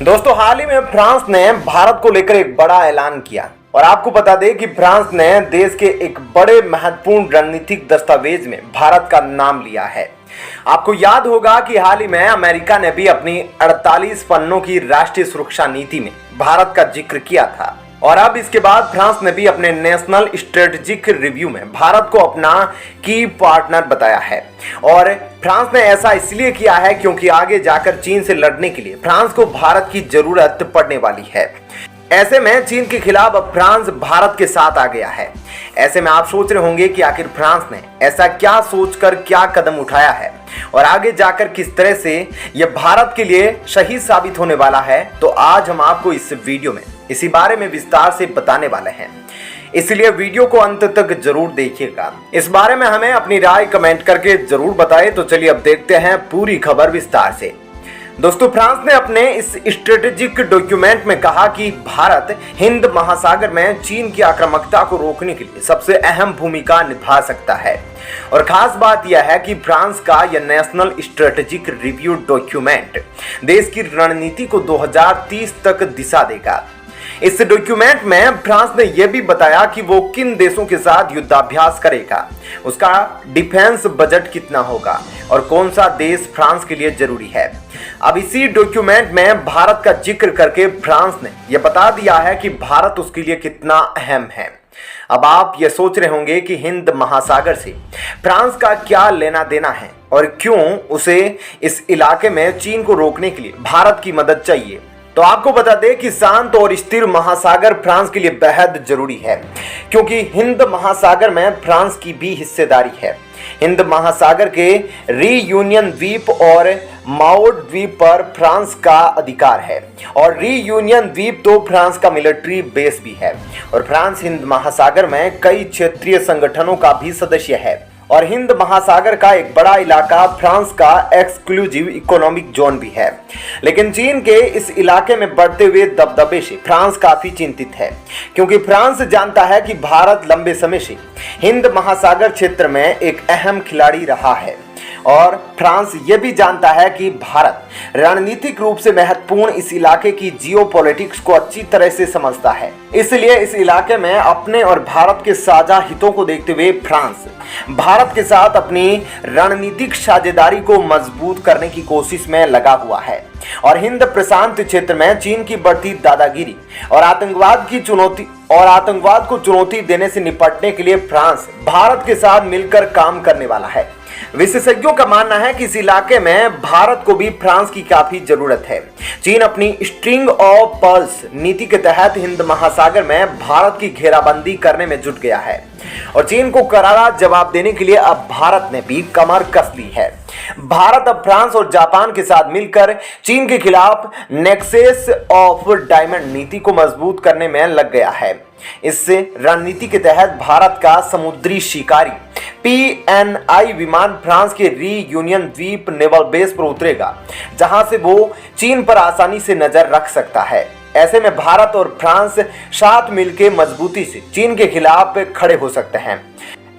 दोस्तों, हाल ही में फ्रांस ने भारत को लेकर एक बड़ा ऐलान किया और आपको बता दें कि फ्रांस ने देश के एक बड़े महत्वपूर्ण रणनीतिक दस्तावेज में भारत का नाम लिया है। आपको याद होगा कि हाल ही में अमेरिका ने भी अपनी 48 पन्नों की राष्ट्रीय सुरक्षा नीति में भारत का जिक्र किया था और अब इसके बाद फ्रांस ने भी अपने नेशनल स्ट्रेटेजिक रिव्यू में भारत को अपना की पार्टनर बताया है। और फ्रांस ने ऐसा इसलिए किया है क्योंकि आगे जाकर चीन से लड़ने के लिए फ्रांस को भारत की जरूरत पड़ने वाली है। ऐसे में चीन के खिलाफ अब फ्रांस भारत के साथ आ गया है। ऐसे में आप सोच रहे होंगे कि आखिर फ्रांस ने ऐसा क्या सोचकर क्या कदम उठाया है और आगे जाकर किस तरह से यह भारत के लिए सही साबित होने वाला है। तो आज हम आपको इस वीडियो में इसी बारे में विस्तार से बताने वाले हैं, इसलिए वीडियो को अंत तक जरूर देखिएगा। इस बारे में हमें अपनी राय कमेंट करके जरूर बताएं। तो चलिए अब देखते हैं पूरी खबर विस्तार से। दोस्तों, फ्रांस ने अपने इस स्ट्रेटेजिक डॉक्यूमेंट में कहा कि भारत हिंद महासागर में चीन की आक्रामकता को रोकने के लिए सबसे अहम भूमिका निभा सकता है। और खास बात यह है कि फ्रांस का यह नेशनल स्ट्रेटेजिक रिव्यू डॉक्यूमेंट देश की रणनीति को 2030 तक दिशा देगा। इस डॉक्यूमेंट में फ्रांस ने यह भी बताया कि वो किन देशों के साथ युद्धाभ्यास करेगा, उसका डिफेंस बजट कितना होगा और कौन सा देश फ्रांस के लिए जरूरी है। अब इसी डॉक्यूमेंट में भारत का जिक्र करके फ्रांस ने यह बता दिया है कि भारत उसके लिए कितना अहम है। अब आप ये सोच रहे होंगे कि हिंद महासागर से फ्रांस का क्या लेना देना है और क्यों उसे इस इलाके में चीन को रोकने के लिए भारत की मदद चाहिए। तो आपको बता दें कि शांत और स्थिर महासागर फ्रांस के लिए बेहद जरूरी है, क्योंकि हिंद महासागर में फ्रांस की भी हिस्सेदारी है। हिंद महासागर के रीयूनियन द्वीप और माओ द्वीप पर फ्रांस का अधिकार है और रीयूनियन द्वीप तो फ्रांस का मिलिट्री बेस भी है। और फ्रांस हिंद महासागर में कई क्षेत्रीय संगठनों का भी सदस्य है और हिंद महासागर का एक बड़ा इलाका फ्रांस का एक्सक्लूसिव इकोनॉमिक जोन भी है। लेकिन चीन के इस इलाके में बढ़ते हुए दबदबे से फ्रांस काफी चिंतित है, क्योंकि फ्रांस जानता है कि भारत लंबे समय से हिंद महासागर क्षेत्र में एक अहम खिलाड़ी रहा है और फ्रांस ये भी जानता है कि भारत रणनीतिक रूप से महत्वपूर्ण इस इलाके की जियोपॉलिटिक्स को अच्छी तरह से समझता है। इसलिए इस इलाके में अपने और भारत के साझा हितों को देखते हुए फ्रांस भारत के साथ अपनी रणनीतिक साझेदारी को मजबूत करने की कोशिश में लगा हुआ है। और हिंद प्रशांत क्षेत्र में चीन की बढ़ती दादागिरी और आतंकवाद को चुनौती देने से निपटने के लिए फ्रांस भारत के साथ मिलकर काम करने वाला है। विशेषज्ञों का मानना है कि इस इलाके में भारत को भी फ्रांस की काफी जरूरत है। चीन अपनी स्ट्रिंग ऑफ पर्ल्स नीति के तहत हिंद महासागर में भारत की घेराबंदी करने में जुट गया है और चीन को करारा जवाब देने के लिए अब भारत ने भी कमर कस ली है। भारत अब फ्रांस और जापान के साथ मिलकर चीन के खिलाफ नेक्सस ऑफ डायमंड नीति को मजबूत करने में लग गया है। इस रणनीति के तहत भारत का समुद्री शिकारी PNI विमान फ्रांस के रीयूनियन द्वीप नेवल बेस पर उतरेगा, जहां से वो चीन पर आसानी से नजर रख सकता है। ऐसे में भारत और फ्रांस साथ मिलकर मजबूती से चीन के खिलाफ खड़े हो सकते हैं।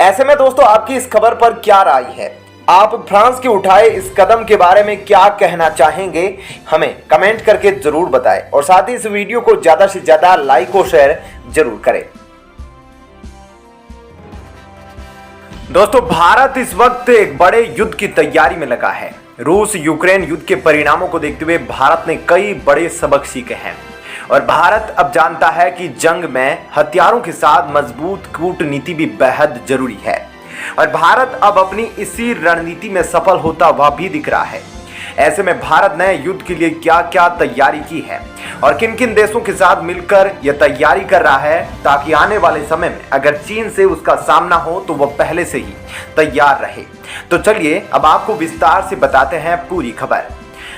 ऐसे में दोस्तों, आपकी इस खबर पर क्या राय है? आप फ्रांस के उठाए इस कदम के बारे में क्या कहना चाहेंगे? हमें कमेंट करके जरूर बताएं और साथ ही इस वीडियो को ज्यादा से ज्यादा लाइक और शेयर जरूर करें। दोस्तों, भारत इस वक्त एक बड़े युद्ध की तैयारी में लगा है। रूस यूक्रेन युद्ध के परिणामों को देखते हुए भारत ने कई बड़े सबक सीखे हैं और भारत अब जानता है कि जंग में हथियारों के साथ मजबूत कूटनीति भी बेहद जरूरी है और भारत अब अपनी इसी रणनीति में सफल होता हुआ भी दिख रहा है। ऐसे में भारत ने युद्ध के लिए क्या क्या तैयारी की है और किन किन देशों के साथ मिलकर यह तैयारी कर रहा है, ताकि आने वाले समय में अगर चीन से उसका सामना हो तो वह पहले से ही तैयार रहे। तो चलिए अब आपको विस्तार से बताते हैं पूरी खबर।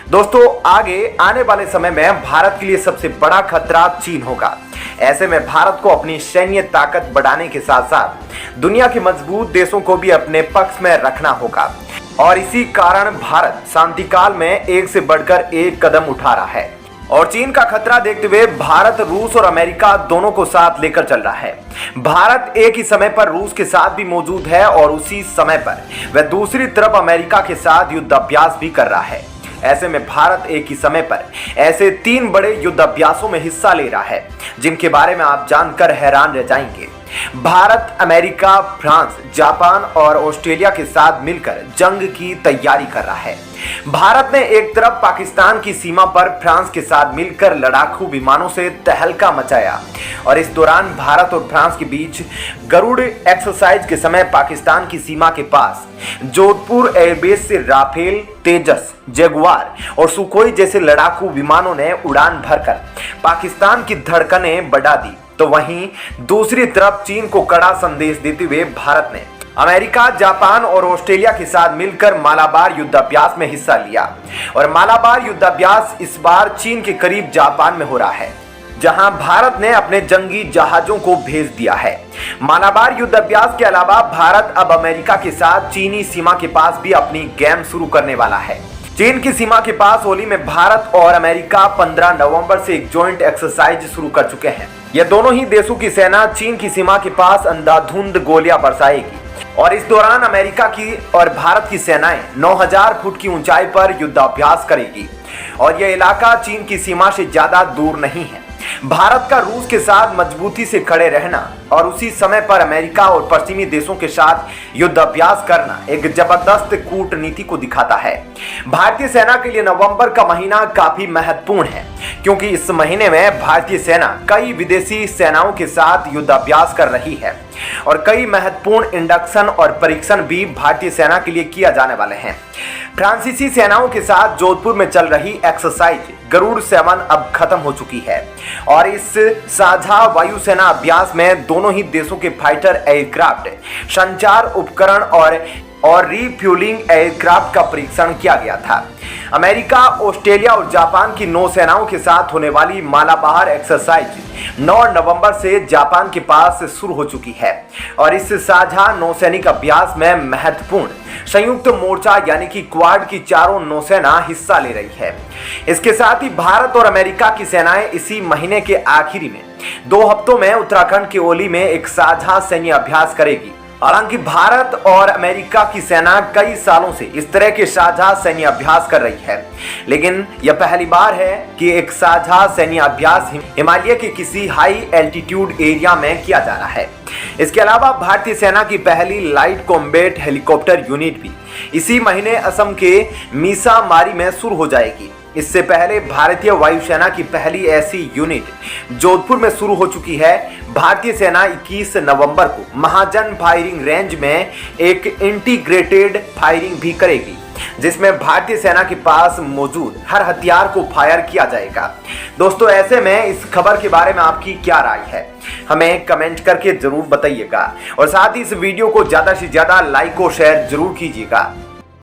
दोस्तों, आगे आने वाले समय में भारत के लिए सबसे बड़ा खतरा चीन होगा। ऐसे में भारत को अपनी सैन्य ताकत बढ़ाने के साथ साथ दुनिया के मजबूत देशों को भी अपने पक्ष में रखना होगा और इसी कारण भारत शांति काल में एक से बढ़कर एक कदम उठा रहा है और चीन का खतरा देखते हुए भारत रूस और अमेरिका दोनों को साथ लेकर चल रहा है। भारत एक ही समय पर रूस के साथ भी मौजूद है और उसी समय पर वह दूसरी तरफ अमेरिका के साथ युद्ध अभ्यास भी कर रहा है। ऐसे में भारत एक ही समय पर ऐसे 3 बड़े युद्ध अभ्यासों में हिस्सा ले रहा है जिनके बारे में आप जानकर हैरान रह जाएंगे। भारत अमेरिका, फ्रांस, जापान और ऑस्ट्रेलिया के साथ मिलकर जंग की तैयारी कर रहा है। भारत ने एक तरफ पाकिस्तान की सीमा पर फ्रांस के साथ मिलकर लड़ाकू विमानों से तहलका मचाया और इस दौरान भारत और फ्रांस के बीच गरुड़ एक्सरसाइज के समय पाकिस्तान की सीमा के पास जोधपुर एयरबेस से राफेल, तेजस, जगुआर और सुखोई जैसे लड़ाकू विमानों ने उड़ान भरकर पाकिस्तान की धड़कनें बढ़ा दी। तो वहीं दूसरी तरफ चीन को कड़ा संदेश देते हुए भारत ने अमेरिका, जापान और ऑस्ट्रेलिया के साथ मिलकर मालाबार युद्धाभ्यास में हिस्सा लिया और मालाबार युद्धाभ्यास इस बार चीन के करीब जापान में हो रहा है, जहां भारत ने अपने जंगी जहाजों को भेज दिया है। मालाबार युद्धाभ्यास के अलावा भारत अब अमेरिका के साथ चीनी सीमा के पास भी अपनी गेम शुरू करने वाला है। चीन की सीमा के पास होली में भारत और अमेरिका 15 नवंबर से एक जॉइंट एक्सरसाइज शुरू कर चुके हैं। यह दोनों ही देशों की सेना चीन की सीमा के पास अंधाधुंध गोलियां बरसाएगी और इस दौरान अमेरिका की और भारत की सेनाएं 9000 फुट की ऊंचाई पर युद्धाभ्यास करेगी और यह इलाका चीन की सीमा से ज्यादा दूर नहीं है। भारत का रूस के साथ मजबूती से खड़े रहना और उसी समय पर अमेरिका और पश्चिमी देशों के साथ युद्धाभ्यास करना एक जबरदस्त कूटनीति को दिखाता है। भारतीय सेना के लिए नवंबर का महीना काफी महत्वपूर्ण है क्योंकि इस महीने में भारतीय सेना कई विदेशी सेनाओं के साथ युद्धाभ्यास कर रही है और कई महत्वपूर्ण इंडक्शन और परीक्षण भी भारतीय सेना के लिए किया जाने वाले हैं। फ्रांसीसी सेनाओं के साथ जोधपुर में चल रही एक्सरसाइज गरुड़ 7 अब खत्म हो चुकी है और इस साझा वायुसेना अभ्यास में दोनों ही देशों के फाइटर एयरक्राफ्ट, संचार उपकरण और रिफ्यूलिंग एयरक्राफ्ट का परीक्षण किया गया था। अमेरिका, ऑस्ट्रेलिया और जापान की नौसेनाओं के साथ होने वाली मालाबार एक्सरसाइज 9 नवंबर से जापान के पास शुरू हो चुकी है और इस साझा नौसैनिक अभ्यास में महत्वपूर्ण संयुक्त मोर्चा यानी कि क्वाड की चारों नौसेना हिस्सा ले रही है। इसके साथ ही भारत और अमेरिका की सेनाएं इसी महीने के आखिरी में 2 हफ्तों में उत्तराखंड के ओली में एक साझा सैन्य अभ्यास करेगी। हालांकि भारत और अमेरिका की सेना कई सालों से इस तरह के साझा सैन्य अभ्यास कर रही है, लेकिन यह पहली बार है कि एक साझा सैन्य अभ्यास हिमालय के किसी हाई एल्टीट्यूड एरिया में किया जा रहा है। इसके अलावा भारतीय सेना की पहली लाइट कॉम्बैट हेलीकॉप्टर यूनिट भी इसी महीने असम के मीसामारी में शुरू हो जाएगी। इससे पहले भारतीय वायुसेना की पहली ऐसी यूनिट जोधपुर में शुरू हो चुकी है। भारतीय सेना 21 नवंबर को महाजन फायरिंग रेंज में एक इंटीग्रेटेड फायरिंग भी करेगी, जिसमें भारतीय सेना के पास मौजूद हर हथियार को फायर किया जाएगा। दोस्तों, ऐसे में इस खबर के बारे में आपकी क्या राय है, हमें कमेंट करके जरूर बताइएगा और साथ ही इस वीडियो को ज्यादा से ज्यादा लाइक और शेयर जरूर कीजिएगा।